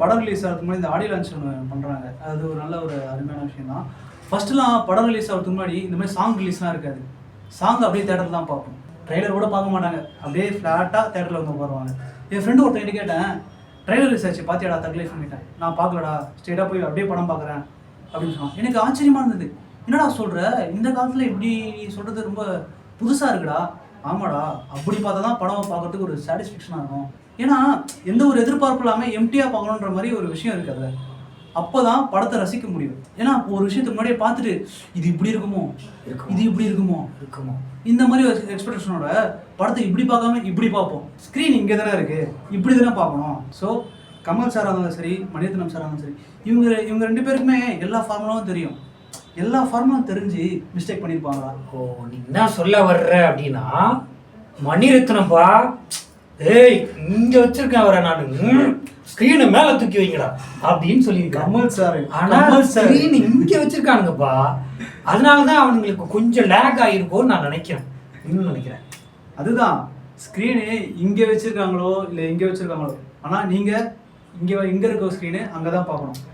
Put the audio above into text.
படம் ரிலீஸ் ஆகிறதுக்கு முன்னாடி இந்த ஆடியோ லான்ச் ஒன்று பண்ணுறாங்க. அது ஒரு நல்ல ஒரு அருமையான விஷயம் தான். ஃபர்ஸ்ட்லாம் படம் ரிலீஸ் ஆகிறதுக்கு முன்னாடி இந்த மாதிரி சாங் ரிலீஸ்லாம் இருக்காது. சாங் அப்படியே தேட்டரில் தான் பார்ப்போம். ட்ரெய்லர் கூட பார்க்க மாட்டாங்க. அப்படியே ஃப்ளாட்டாக தேட்டரில் வந்து உட்காருவாங்க. என் ஃப்ரெண்டு ஒருத்தன் கேட்டேன், ட்ரெய்லர் ரிலீஸ் ஆச்சு பார்த்தியாடா தக்லைஃப் பண்ணிட்டேன். நான் பார்க்கலடா, ஸ்ட்ரெயிட்டாக போய் அப்படியே படம் பார்க்குறேன் அப்படின்னு சொன்னான். எனக்கு ஆச்சரியமாக இருந்தது. என்னடா சொல்கிற, இந்த காலத்தில் இப்படி சொல்கிறது ரொம்ப புதுசாக இருக்குடா. ஆமாடா, அப்படி பார்த்தா தான் படம் பார்க்கறதுக்கு ஒரு சாட்டிஸ்ஃபேக்ஷனாக இருக்கும். ஏன்னா எந்த ஒரு எதிர்பார்ப்பு இல்லாமல் எம்டியாக பார்க்கணுன்ற மாதிரி ஒரு விஷயம் இருக்குது. அப்போ தான் படத்தை ரசிக்க முடியும். ஏன்னா ஒரு விஷயத்துக்கு முன்னாடியே பார்த்துட்டு இது இப்படி இருக்குமோ, இது இப்படி இருக்குமோ இந்த மாதிரி ஒரு எக்ஸ்பெக்டேஷனோட படத்தை இப்படி பார்க்காம இப்படி பார்ப்போம். ஸ்க்ரீன் இங்கே தானே இருக்குது, இப்படி தானே பார்க்கணும். ஸோ கமல் சாராக இருந்தாலும் சரி, மணிரத்னம் சாராக இருந்தாலும் சரி, இவங்க ரெண்டு பேருக்குமே எல்லா ஃபார்முலாவும் தெரியும். எல்லா ஃபார்முலாவும் தெரிஞ்சு மிஸ்டேக் பண்ணியிருப்பாங்களா? நீ என்ன சொல்ல வர்ற அப்படின்னா, மணிரத்னம்பா ஏய் இங்க வச்சிருக்கேன் அவரை நான் ஸ்கிரீனை மேல தூக்கி வைங்கடா அப்படின்னு சொல்லி கமல் சார். ஆனா ஸ்கிரீன் இங்க வச்சிருக்கானுங்கப்பா. அதனாலதான் அவனுங்களுக்கு கொஞ்சம் லேக் ஆகிருக்கும்னு நான் நினைக்கிறேன். அதுதான், ஸ்க்ரீனு இங்கே வச்சிருக்காங்களோ இல்லை இங்கே வச்சிருக்காங்களோ, ஆனால் நீங்கள் இங்கே இருக்க ஸ்க்ரீனு அங்கே தான் பார்க்கணும்.